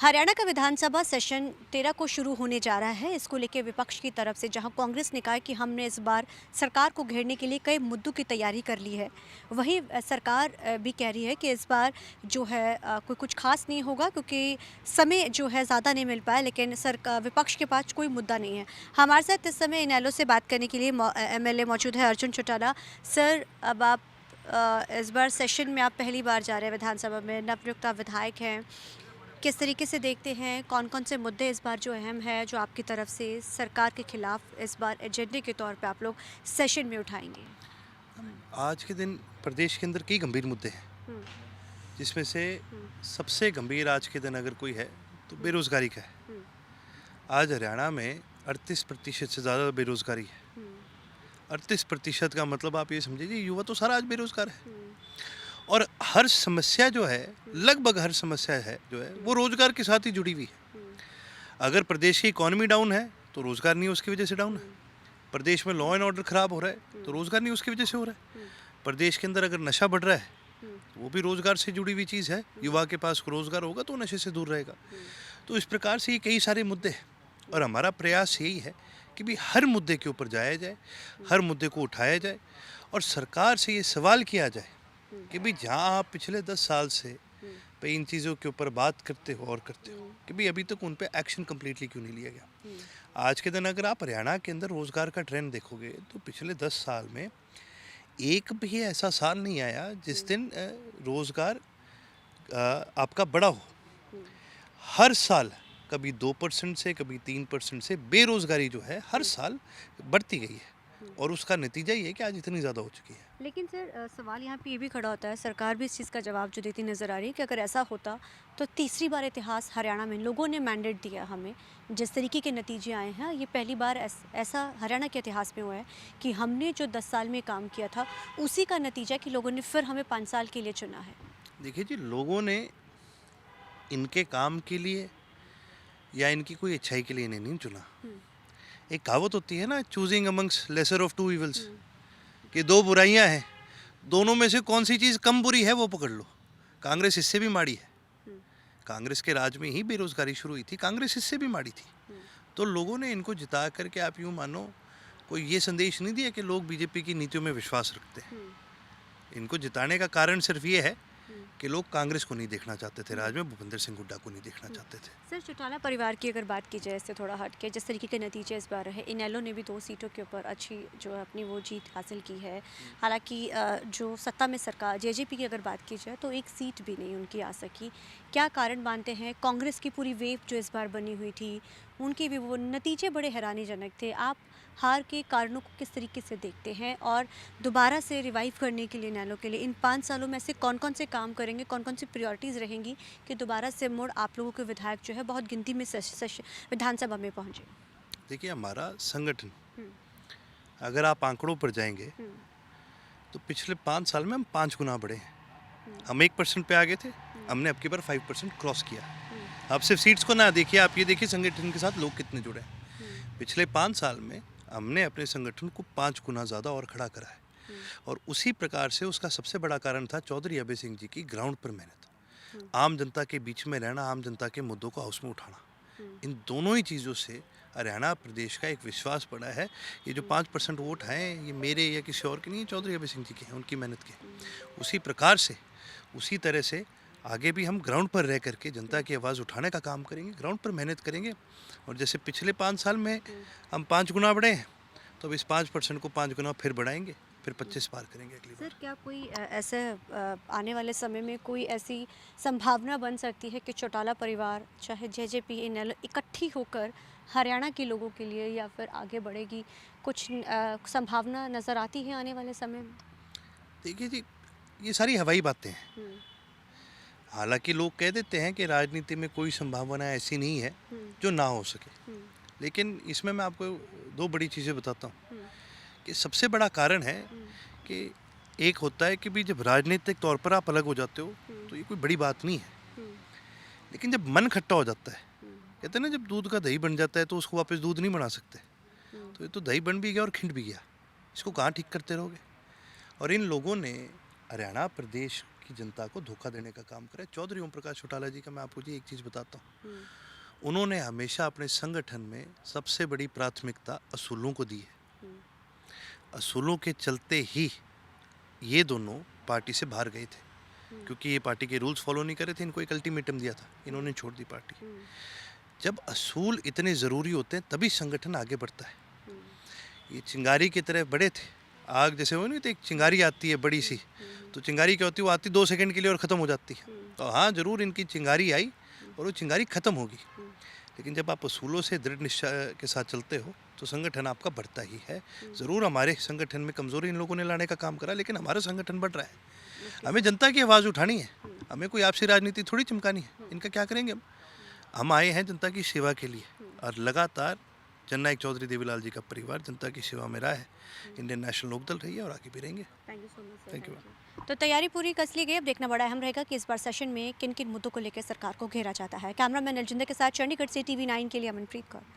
हरियाणा का विधानसभा सेशन 13 को शुरू होने जा रहा है। इसको लेकर विपक्ष की तरफ से जहां कांग्रेस ने कहा कि हमने इस बार सरकार को घेरने के लिए कई मुद्दों की तैयारी कर ली है, वहीं सरकार भी कह रही है कि इस बार जो है कोई कुछ खास नहीं होगा क्योंकि समय जो है ज़्यादा नहीं मिल पाया। लेकिन सरकार विपक्ष के पास कोई मुद्दा नहीं है। हमारे साथ इस समय इनेलो से बात करने के लिए MLA मौजूद है अर्जुन चौटाला। सर, अब आप इस बार सेशन में आप पहली बार जा रहे हैं विधानसभा में, नवनियुक्त विधायक हैं। किस तरीके से देखते हैं, कौन कौन से मुद्दे इस बार जो अहम है, जो आपकी तरफ से सरकार के खिलाफ इस बार एजेंडे के तौर पे आप लोग सेशन में उठाएंगे? आज के दिन प्रदेश के अंदर कई गंभीर मुद्दे हैं, हम्म, जिसमें से हम्म, सबसे गंभीर आज के दिन अगर कोई है तो बेरोजगारी का है। हम्म, आज हरियाणा में 38% से ज़्यादा बेरोजगारी है। हम्म, 38% का मतलब आप ये समझिए, युवा तो सारा आज बेरोजगार है। हम्म, और हर समस्या जो है, लगभग हर समस्या है जो है वो रोजगार के साथ ही जुड़ी हुई है। हम्म, अगर प्रदेश की इकोनॉमी डाउन है तो रोजगार नहीं उसकी वजह से डाउन है। हम्म, प्रदेश में लॉ एंड ऑर्डर खराब हो रहा है तो रोजगार नहीं उसकी वजह से हो रहा है। हम्म, प्रदेश के अंदर अगर नशा बढ़ रहा है हम्म, तो वो भी रोजगार से जुड़ी हुई चीज़ है। युवा के पास रोजगार होगा तो नशे से दूर रहेगा। तो इस प्रकार से ये कई सारे मुद्दे हैं और हमारा प्रयास यही है कि भी हर मुद्दे के ऊपर जाया जाए, हर मुद्दे को उठाया जाए और सरकार से ये सवाल किया जाए कि भी जहाँ आप पिछले 10 साल से पे इन चीज़ों के ऊपर बात करते हो और करते हो कि भी अभी तक उन पे एक्शन कम्प्लीटली क्यों नहीं लिया गया। आज के दिन अगर आप हरियाणा के अंदर रोजगार का ट्रेंड देखोगे तो पिछले 10 साल में एक भी ऐसा साल नहीं आया जिस दिन रोजगार आपका बड़ा हो। हर साल कभी 2% से कभी 3% से बेरोजगारी जो है हर साल बढ़ती गई है और उसका नतीजा ये है कि आज इतनी ज़्यादा हो चुकी है। लेकिन सर, सवाल यहाँ पे ये भी खड़ा होता है, सरकार भी इस चीज़ का जवाब जो देती नज़र आ रही है कि अगर ऐसा होता तो तीसरी बार इतिहास हरियाणा में लोगों ने मैंडेट दिया हमें, जिस तरीके के नतीजे आए हैं, ये पहली बार ऐसा हरियाणा के इतिहास में हुआ है कि हमने जो 10 साल में काम किया था उसी का नतीजा कि लोगों ने फिर हमें 5 साल के लिए चुना है। देखिए जी, लोगों ने इनके काम के लिए या इनकी कोई अच्छाई के लिए नहीं चुना। हम्म, एक कहावत होती है ना, choosing amongst lesser of two evils, hmm, कि दो बुराइयां हैं, दोनों में से कौन सी चीज़ कम बुरी है वो पकड़ लो। कांग्रेस इससे भी माड़ी है। हम्म, कांग्रेस के राज में ही बेरोजगारी शुरू हुई थी, कांग्रेस इससे भी माड़ी थी। हम्म, तो लोगों ने इनको जिता करके, आप यूँ मानो, कोई ये संदेश नहीं दिया कि लोग बीजेपी की नीतियों में विश्वास रखते हैं। हम्म, इनको जिताने का कारण सिर्फ ये है हम्म। कि लोग कांग्रेस को नहीं देखना चाहते थे, राज में भूपेंद्र सिंह हुड्डा को नहीं देखना चाहते थे। सर, चौटाला परिवार की अगर बात की जाए, इससे थोड़ा हट के, जिस तरीके के नतीजे इस बार रहे, इनेलो ने भी 2 सीटों के ऊपर अच्छी जो है अपनी वो जीत हासिल की है। हालांकि जो सत्ता में सरकार जेजेपी की अगर बात की जाए तो एक सीट भी नहीं उनकी आ सकी। क्या कारण मानते हैं? कांग्रेस की पूरी वेव जो इस बार बनी हुई थी, उनके भी वो नतीजे बड़े हैरानीजनक थे। आप हार के कारणों को किस तरीके से देखते हैं और दोबारा से रिवाइव करने के लिए इनेलो के लिए इन 5 सालों में से कौन कौन से काम करेंगे, कौन कौन सी प्रायोरिटीज़ रहेंगी कि दोबारा से मुड़ आप लोगों के विधायक जो है बहुत गिनती में विधानसभा में पहुंचे? देखिए, हमारा संगठन, हम्म, अगर आप आंकड़ों पर जाएंगे हम्म, तो पिछले 5 साल में हम 5 गुना बढ़े हैं। हम्म, हम 1% पे आ गए थे, हमने अब की बार 5% क्रॉस किया। हम्म, आप सिर्फ सीट्स को ना देखिए, आप ये देखिए संगठन के साथ लोग कितने जुड़े हैं। हम्म, पिछले 5 साल में हमने अपने संगठन को 5 गुना ज़्यादा और खड़ा करा है। हम्म, और उसी प्रकार से उसका सबसे बड़ा कारण था चौधरी अभय सिंह जी की ग्राउंड पर मेहनत, हम्म, आम जनता के बीच में रहना, आम जनता के मुद्दों को हाउस में उठाना। हम्म, इन दोनों ही चीज़ों से हरियाणा प्रदेश का एक विश्वास पड़ा है। ये जो 5% वोट हैं, ये मेरे या किसी और के नहीं, चौधरी अभय सिंह जी के हैं, उनकी मेहनत के। उसी प्रकार से, उसी तरह से आगे भी हम ग्राउंड पर रह करके जनता की आवाज़ उठाने का काम करेंगे, ग्राउंड पर मेहनत करेंगे। और जैसे पिछले 5 साल में हम 5 गुना बढ़े हैं, तो अब इस 5% को 5 गुना फिर बढ़ाएंगे, फिर 25 पार करेंगे अगली बार। सर, क्या कोई ऐसे आने वाले समय में कोई ऐसी संभावना बन सकती है कि चौटाला परिवार, चाहे जेजेपी, इनेलो इकट्ठी होकर हरियाणा के लोगों के लिए या फिर आगे बढ़ेगी? कुछ संभावना नज़र आती है आने वाले समय में? देखिए जी, ये सारी हवाई बातें हैं। हम्म, हालांकि लोग कह देते हैं कि राजनीति में कोई संभावना ऐसी नहीं है हम्म, जो ना हो सके, हम्म, लेकिन इसमें मैं आपको 2 बड़ी चीज़ें बताता हूँ। हम्म, कि सबसे बड़ा कारण है हम्म, कि एक होता है कि भी जब राजनीतिक तौर पर आप अलग हो जाते हो तो ये कोई बड़ी बात नहीं है। हम्म, लेकिन जब मन खट्टा हो जाता है, हम्म, कहते हैं ना, जब दूध का दही बन जाता है तो उसको वापस दूध नहीं बना सकते। हम्म, तो ये तो दही बन भी गया और खिंड भी गया, इसको कहाँ ठीक करते रहोगे। और इन लोगों ने हरियाणा प्रदेश की जनता को धोखा देने का काम करे। चौधरी ओम प्रकाश चौटाला जी का मैं आपको जी एक चीज़ बताता हूँ, उन्होंने हमेशा अपने संगठन में सबसे बड़ी प्राथमिकता असूलों को दी है। असूलों के चलते ही ये दोनों पार्टी से बाहर गए थे, क्योंकि ये पार्टी के रूल्स फॉलो नहीं करे थे, इनको एक अल्टीमेटम दिया था, इन्होंने छोड़ दी पार्टी। जब असूल इतने ज़रूरी होते हैं तभी संगठन आगे बढ़ता है। ये चिंगारी की तरह बड़े थे, आग जैसे हो नहीं तो एक चिंगारी आती है बड़ी सी, तो चिंगारी क्या होती है, वो आती 2 सेकंड के लिए और ख़त्म हो जाती है। तो हाँ ज़रूर इनकी चिंगारी आई और वो चिंगारी ख़त्म होगी, लेकिन जब आप असूलों से दृढ़ निश्चय के साथ चलते हो तो संगठन आपका बढ़ता ही है। ज़रूर हमारे संगठन में कमज़ोरी इन लोगों ने लाने का काम करा, लेकिन हमारा संगठन बढ़ रहा है। हमें जनता की आवाज़ उठानी है, हमें कोई आपसी राजनीति थोड़ी चमकानी है। इनका क्या करेंगे हम आए हैं जनता की सेवा के लिए, और लगातार जननायक चौधरी देवीलाल जी का परिवार जनता की सेवा में रहा है। इंडियन नेशनल लोकदल रही है और आगे भी रहेंगे। Thank you so much. Thank you. तो तैयारी पूरी कस ली गई, अब देखना बड़ा अहम रहेगा कि इस बार सेशन में किन किन मुद्दों को लेकर सरकार को घेरा जाता है। कैमरामैन अलजिंदर के साथ चंडीगढ़ से TV9 के लिए अमनप्रीत कौर।